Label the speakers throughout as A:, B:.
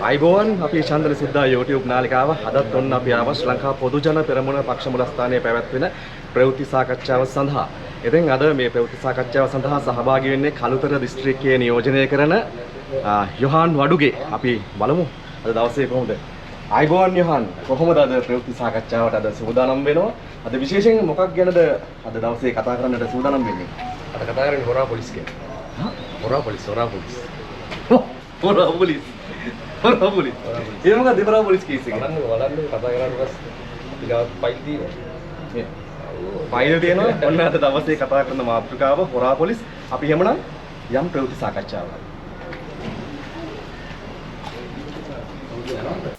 A: අයිබෝන් අපි චන්දන සිද්ධා YouTube නාලිකාව හදත් ඔන්න අපි ආව ශ්‍රී ලංකා පොදු ජන පෙරමුණ පක්ෂ මුලස්ථානයේ පැවැත්වෙන ප්‍රවෘත්ති සාකච්ඡාව සඳහා. ඉතින් අද මේ ප්‍රවෘත්ති සාකච්ඡාව සඳහා සහභාගී වෙන්නේ කළුතර දිස්ත්‍රික්කයේ නියෝජනය කරන යොහාන් වඩුගේ. අපි බලමු අද දවසේ කොහොමද. අයිබෝන් යොහාන් කොහොමද අද ප්‍රවෘත්ති සාකච්ඡාවට අද සූදානම් වෙනවා? අද විශේෂයෙන් මොකක් ගැනද අද දවසේ කතා කරන්නට සූදානම් වෙන්නේ?
B: අද කතා කරන්නේ හොරා පොලිස් ගැන. හොරා පොලිස්.
A: හොරා පොලිස්. ඒ මොකද දෙබරා පොලිස් කේස් එක?
B: බලන්න කතා කරාට පස්සේ අපි ගාව ෆයිල් තියෙනවා.
A: ෆයිල් තියෙනවා. ඔන්න අද දවසේ කතා කරන මාතෘකාව හොරා පොලිස්. අපි එහෙමනම් යම් ප්‍රවෘත්ති සාකච්ඡාවක්.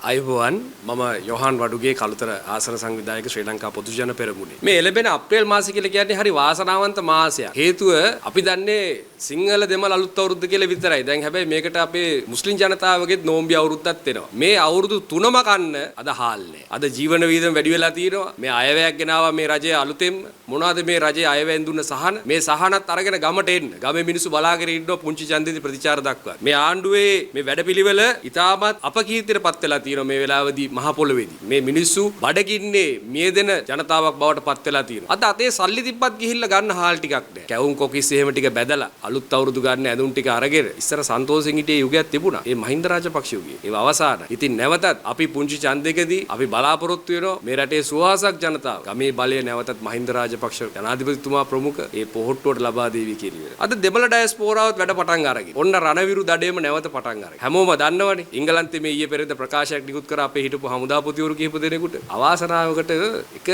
C: අයිබෝවන් මම යොහාන් වඩුගේ කළුතර ආසන සංවිධායක ශ්‍රී ලංකා පොදු ජන පෙරමුණේ. මේ එළඹෙන අප්‍රේල් මාසය කියලා කියන්නේ හරි වාසනාවන්ත මාසයක්. හේතුව අපි දන්නේ සිංහල දෙමළ අලුත් අවුරුද්ද කියලා විතරයි. දැන් හැබැයි මේකට අපේ මුස්ලිම් ජනතාවගේත් නෝම්බි අවුරුද්දක් වෙනවා. මේ අවුරුදු 3ම කන්න අද හාල්නේ. අද ජීවන වියදම් වැඩි වෙලා තියෙනවා. මේ අයවැයක් ගෙනාවා මේ රජය අලුතෙන්. මොනවද මේ රජයේ අයවැයෙන් දුන්න සහන? මේ සහනත් අරගෙන ගමට එන්න. ගමේ මිනිස්සු බලාගෙන ඉන්නවා පුංචි ඡන්දෙදි ප්‍රතිචාර දක්වන්න. මේ ආණ්ඩුවේ මේ වැඩපිළිවෙල ඉතාමත් අපකීර්තියටපත් වෙලා තියෙනවා මේ වෙලාවේදී මහ පොළොවේදී. මේ මිනිස්සු බඩගින්නේ මියදෙන ජනතාවක් බවට පත් වෙලා තියෙනවා. අද අතේ සල්ලි තිබ්බත් ගිහිල්ලා ගන්න හාල් ටිකක් නැහැ. කැවුම් කොකිස් එහෙම ටික බැදලා අලුත් අවුරුදු ගන්න ඇඳුම් ටික අරගෙන ඉස්සර සන්තෝෂෙන් හිටියේ යුගයක් තිබුණා. ඒ මහින්ද රාජපක්ෂ යුගයේ. ඒව අවසానයි. ඉතින් නැවතත් අපි පුංචි ඡන්දෙකදී අපි බලාපොරොත්තු වෙනවා මේ රටේ සුවහසක් ජනතාව ගමේ බලය නැවතත් මහින්ද රාජපක්ෂ ජනාධිපතිතුමා ප්‍රමුඛ ඒ පොහොට්ටුවට ලබා දේවි කියලා. අද දෙමළ ඩයස්පෝරාවත් වැඩ පටන් අරගෙන. ඔන්න රණවිරු දඩේම නැවත පටන් අරගෙන. හැමෝම දන්නවනේ ඉංගලන්තේ මේ ඊයේ පෙරේද ප්‍රකාශයක් නිකුත් කර අපේ හිටපු හමුදාපතිවරු කිහිප දෙනෙකුට අවාසනාවකට එක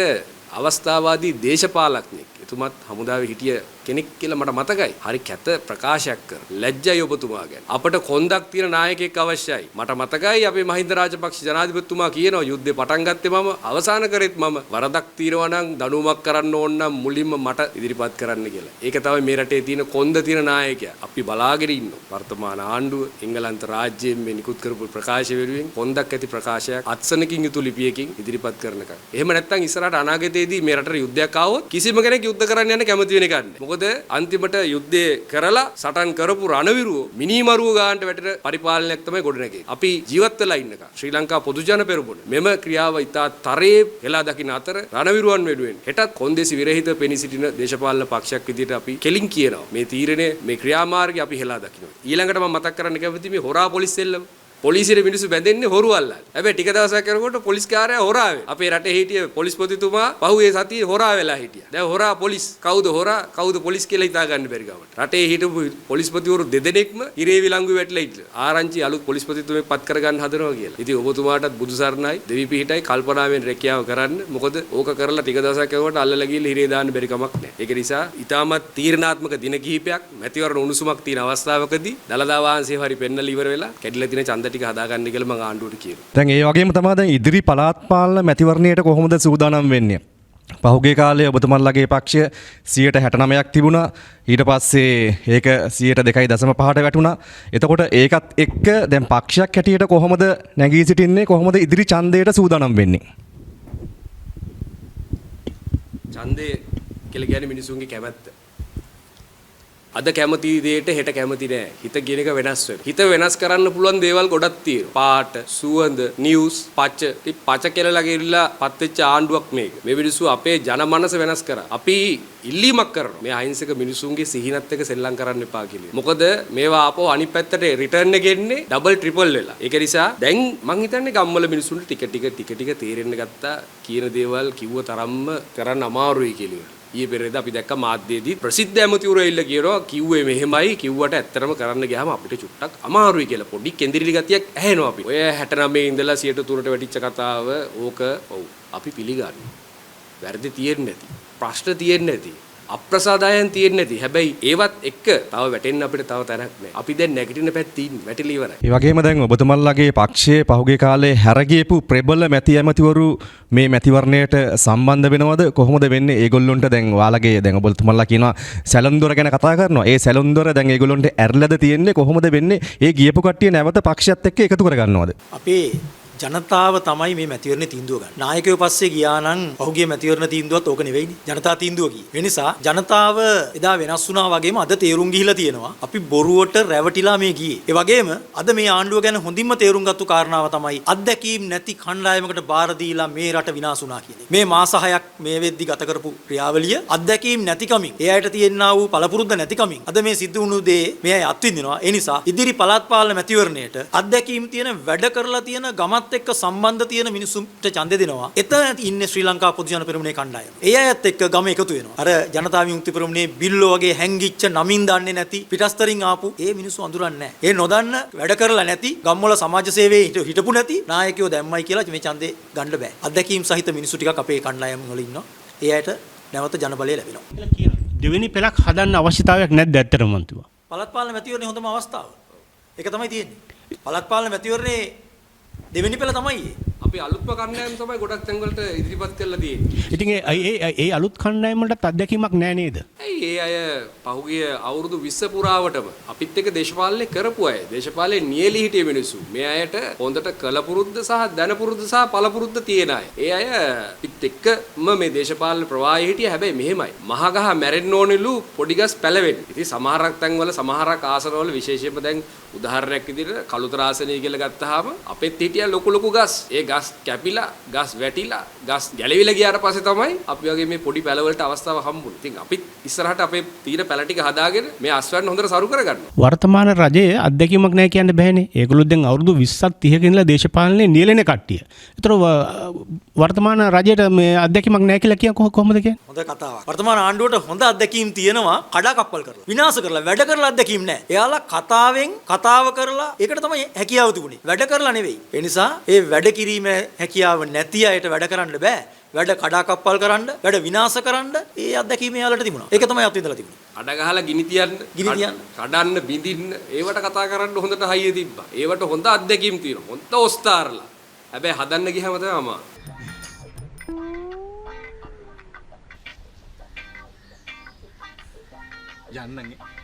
C: අවස්ථාවාදී දේශපාලඥයෙක් එතුමත් හමුදාවේ හිටිය කෙනෙක් කියලා මට මතකයි. හරි කැත ප්‍රකාශයක් කර. ලැජ්ජයි ඔබතුමා ගැන. අපට කොන්දක් තියෙන නායකයෙක් අවශ්‍යයි. මට මතකයි අපේ මහින්ද රාජපක්ෂ ජනාධිපතිතුමා කියනවා යුද්ධේ පටන් ගත්තේ මම අවසන් කරෙත් මම. වරදක් తీරවා නම් දඬුවමක් කරන්න ඕන නම් මුලින්ම මට ඉදිරිපත් කරන්න කියලා. ඒක තමයි මේ රටේ තියෙන කොන්ද තියෙන නායකයා. අපි බලාගෙන ඉන්නවා. වර්තමාන ආණ්ඩුව එංගලන්ත රාජ්‍යයෙන් මේ නිකුත් කරපු ප්‍රකාශ වෙනුවෙන් කොන්දක් ඇති ප්‍රකාශයක් අත්සනකින් යුතු ලිපියකින් ඉදිරිපත් කරනකම්. එහෙම නැත්නම් ඉස්සරහට අනාගතයේදී මේ රටට යුද්ධයක් ආවොත් කිසිම කෙනෙක් යුද්ධ කරන්න යන්න කැමති වෙන්නේ නැහැ. මොකද අන්තිමට යුද්ධය කරලා සටන් කරපු රණවිරුවෝ මිනිමරුව ගන්නට වැටෙන පරිපාලනයක් තමයි ගොඩනැගෙන්නේ. අපි ජීවත් වෙලා ඉන්නකම් ශ්‍රී ලංකා පොදු ජන පෙරමුණ මෙම ක්‍රියාව ඉතා තරයේ හෙලා දකින්න අතර රණවිරුවන් වෙනුවෙන් හෙටත් කොන්දේසි විරහිත පෙනී සිටින දේශපාලන පක්ෂයක් විදිහට අපි කෙලින් කියනවා. මේ තීරණය මේ ක්‍රියාමාර්ගය අපි හෙලා දකිනවා. ඊළඟට මම මතක් කරන්න කැමති මේ හොරා පොලිස් සෙල්ලම. පොලිසියට මිනිස්සු බැඳෙන්නේ හොරු අල්ලන්න. හැබැයි ටික දවසක් යනකොට පොලිස් කාර්යය හොරා වෙයි. අපේ රටේ හිටිය පොලිස්පතිතුමා පහුවේ සතියේ හොරා වෙලා හිටියා. දැන් හොරා පොලිස් කවුද හොරා කවුද පොලිස් කියලා හිතා ගන්න බැරි ගමට. රටේ හිටපු පොලිස්පතිවරු දෙදෙනෙක්ම ඉරේ විලංගු වැටලා ඉట్లా. ආරංචි අලුත් පොලිස්පතිතුමෙක් පත් කරගන්න හදනවා කියලා. ඉතින් ඔබතුමාටත් බුදු සරණයි දෙවි පිහිටයි කල්පනාවෙන් රැකියාව කරන්න. මොකද ඕක කරලා ටික දවසක් යනකොට අල්ලලා ගිහලා ඉරේ දාන්න බැරි කමක් නැහැ. ඒක නිසා ඊටමත් තීරණාත්මක දින කිහිපයක් මැතිවරණ උණුසුමක් තියෙන අවස්ථාවකදී දලදා වහන්සේ හරි පෙන්නලා ඉවර වෙලා කැඩිලා තියෙන ඡන්ද ටික හදාගන්න කියලා ආණ්ඩුවට කියනවා.
A: දැන් ඒ වගේම තමයි දැන් ඉදිරි පළාත් පාලන මැතිවරණයට කොහොමද සූදානම් වෙන්නේ? පහුගිය කාලේ ඔබතුමන්ලගේ පක්ෂය 69ක් තිබුණා. ඊට පස්සේ ඒක 2.5ට වැටුණා. එතකොට ඒකත් එක්ක දැන් පක්ෂයක් හැටියට කොහොමද නැගී සිටින්නේ? කොහොමද ඉදිරි ඡන්දයට සූදානම් වෙන්නේ?
C: ඡන්දේ කියලා කියන්නේ මිනිසුන්ගේ කැමැත්ත. අද කැමති දෙයට හෙට කැමති නෑ. හිත කියන එක වෙනස් වෙනවා. හිත වෙනස් කරන්න පුළුවන් දේවල් ගොඩක් තියෙනවා. පාට, සුවඳ, නිවුස්, පච. ඉතින් පච කියලා ගිහිල්ලා පත් වෙච්ච ආණ්ඩුවක් මේක. මේ මිනිස්සු අපේ ජනමනස වෙනස් කරා. අපි ඉල්ලීමක් කරනවා. මේ අහිංසක මිනිසුන්ගේ සිහිනත් එක්ක සෙල්ලම් කරන්න එපා කියලා. මොකද මේවා ආපහු අනිත් පැත්තට රිටර්න් එක එන්නේ ඩබල් ට්‍රිපල් වෙලා. ඒක නිසා දැන් මං හිතන්නේ ගම්වල මිනිසුන්ට ටික තේරෙන්න ගත්තා. කියන දේවල් කිව්ව තරම්ම කරන්න අමාරුයි කියලා. ඊයේ පෙරේද අපි දැක්ක මාධ්‍යයේදී ප්‍රසිද්ධ ඇමතිවරු ඇවිල්ලා කියනවා කිව්වේ මෙහෙමයි කිව්වට ඇත්තටම කරන්න ගියාම අපිට චුට්ටක් අමාරුයි කියලා පොඩි කෙන්දිරිලි ගතියක් ඇහෙනවා අපි. ඔය 69 ඉඳලා 103ට වැටිච්ච කතාව ඕක ඔව් අපි පිළිගන්නවා. වැරදි තියෙන්නේ නැති. ප්‍රශ්න තියෙන්නේ නැති. අප්‍රසාදායන් තියෙන්නේ නැති. හැබැයි ඒවත් එක්ක තව වැටෙන්න අපිට තව තැනක් නැහැ. අපි දැන් නැගිටින පැත්තේ ඉන්නේ. වැටිලා ඉවරයි.
A: ඒ වගේම දැන් ඔබතුමන්ලගේ පක්ෂයේ පහුගිය කාලේ හැරගියපු ප්‍රබල මැති ඇමතිවරු මේ මැතිවරණයට සම්බන්ධ වෙනවද? කොහොමද වෙන්නේ? ඒගොල්ලොන්ට දැන් ඔයාලගේ දැන් ඔබතුමන්ලා කියනවා සැලොන්දොර ගැන කතා කරනවා. ඒ සැලොන්දොර දැන් ඒගොල්ලොන්ට ඇරලාද තියෙන්නේ? කොහොමද වෙන්නේ? ඒ ගියපු කට්ටිය නැවත පක්ෂයත් එක්ක එකතු කරගන්නවද?
D: අපේ ජනතාව තමයි මේ මැතිවරණ තීන්දුව ගන්න. නායකයෝ පස්සේ ගියා නම් පහුගිය මැතිවරණ තීන්දුවත් ඕක නෙවෙයිනේ. ජනතා තීන්දුව ගියේ. ඒ නිසා ජනතාව එදා වෙනස් වුණා වගේම අද තේරුම් ගිහිලා තියෙනවා. අපි බොරුවට රැවටිලා මේ ගියේ. ඒ වගේම අද මේ ආණ්ඩුව ගැන හොඳින්ම තේරුම් ගත්තු කාරණාව තමයි අත්දැකීම් නැති කණ්ඩායමකට බාර දීලා මේ රට විනාශ වුණා කියන එක. මේ මාස 6ක් මේ වෙද්දි ගත කරපු ක්‍රියාවලිය අත්දැකීම් නැතිකමින් ඒ අයට තියෙනා වූ පළපුරුද්ද නැතිකමින් අද මේ සිද්ධ වුණු දේ මේ අය අත්විඳිනවා. ඒ නිසා ඉදිරි පළාත් පාලන මැතිවරණයට අත්දැකීම් තියෙන වැඩ කරලා තියෙන ගමත් එක්ක සම්බන්ධ තියෙන මිනිසුන්ට ඡන්දෙ දෙනවා. එතන ඉන්නේ ශ්‍රී ලංකා පොදු ජන පෙරමුණේ කණ්ඩායම. ඒ අයත් එක්ක ගම එකතු වෙනවා. අර ජනතා විමුක්ති පෙරමුණේ බිල්ලෝ වගේ හැංගිච්ච නමින් දන්නේ නැති පිටස්තරින් ආපු ඒ මිනිස්සු අඳුරන්නේ නැහැ. ඒ නොදන්න වැඩ කරලා නැති ගම්වල සමාජ සේවයේ හිටපු නැති නායකයෝ දැම්මයි කියලා මේ ඡන්දේ ගන්න බෑ. අත්දැකීම් සහිත මිනිස්සු ටිකක් අපේ කණ්ඩායම වල ඉන්නවා. ඒ අයට නැවත ජනබලය ලැබෙනවා.
E: දෙවෙනි පෙළක් හදන්න අවශ්‍යතාවයක් නැද්ද ඇත්තටම මන්තුවා?
D: පළාත් පාලන මැතිවරණේ හොඳම අවස්ථාව. ඒක තමයි තියෙන්නේ. පළාත් පාලන මැතිවරණේ දෙවෙනි පෙළ තමයි ඒ.
C: අපි අලුත්ම කණ්ඩායම් තමයි ගොඩක් තැන්වලට ඉදිරිපත් කරලා තියෙන්නේ.
E: ඉතින් ඒ අලුත් කණ්ඩායම් වලට අත්දැකීමක් නැහැ නේද?
C: ඇයි ඒ අය පහුගිය අවුරුදු 20 පුරාවටම අපිත් එක්ක දේශපාලනය කරපු අය. දේශපාලනේ නියැලී හිටිය මිනිස්සු. මේ අයට හොඳට කලපුරුද්ද සහ දැනපුරුද්ද සහ පළපුරුද්ද තියෙන අය. ඒ අය අපිත් එක්කම මේ දේශපාලන ප්‍රවාහයේ හිටිය. හැබැයි මෙහෙමයි. මහගහ මැරෙන්න ඕනෙලු පොඩි ගස් පැලවෙන්නේ. ඉතින් සමහරක් තැන්වල සමහරක් ආසනවල විශේෂයෙන්ම දැන් උදාහරණයක් විදිහට කළුතර ආසනය කියලා ගත්තාම අපෙත් හිටිය ලොකු ගස්. ඒ ගස් කැපිලා, ගස් වැටිලා, ගස් ගැලවිලා ගියාට පස්සේ තමයි අපි වගේ මේ පොඩි පැලවලට අවස්ථාව හම්බුනේ. ඉතින් අපිත් ඉස්සරහට අපේ තීන පැල ටික හදාගෙන මේ අස්වැන්න හොඳට සරු කරගන්නවා.
E: වර්තමාන රජයේ අත්දැකීමක් නැහැ කියන්න බෑනේ. ඒගොල්ලෝ දැන් අවුරුදු 20ක් 30ක ඉඳලා දේශපාලනේ නියැලෙන කට්ටිය. ඒතර වර්තමාන රජයට මේ අත්දැකීමක් නැහැ කියලා කිය කොහොමද කියන්නේ?
D: හොඳ කතාවක්. වර්තමාන ආණ්ඩුවට හොඳ අත්දැකීම් තියෙනවා කඩාකප්පල් කරලා. විනාශ කරලා වැඩ කරලා අත්දැකීම් නැහැ. එයාලා කතාව කරලා ඒකට තමයි හැකියාව තිබුණේ. වැඩ කරලා නෙවෙයි. ඒ නිසා ඒ වැඩ කිරීම හැකියාව නැති අයට වැඩ කරන්න බෑ. වැඩ කඩාකප්පල් කරන්න, වැඩ විනාශ කරන්න ඒ අත්දැකීම යාලට තිබුණා. ඒක තමයි අත්විඳලා තිබුණේ.
C: අඩ ගහලා ගිනි තියන්න, කඩන්න, බිඳින්න, ඒවට කතා කරන්න හොඳට හයිය තිබ්බා. ඒවට හොඳ අත්දැකීම් තියෙනවා. හොඳ ඔස්තාරලා. හැබැයි හදන්න ගියාම තමයි අමාරු.
A: යන්නනේ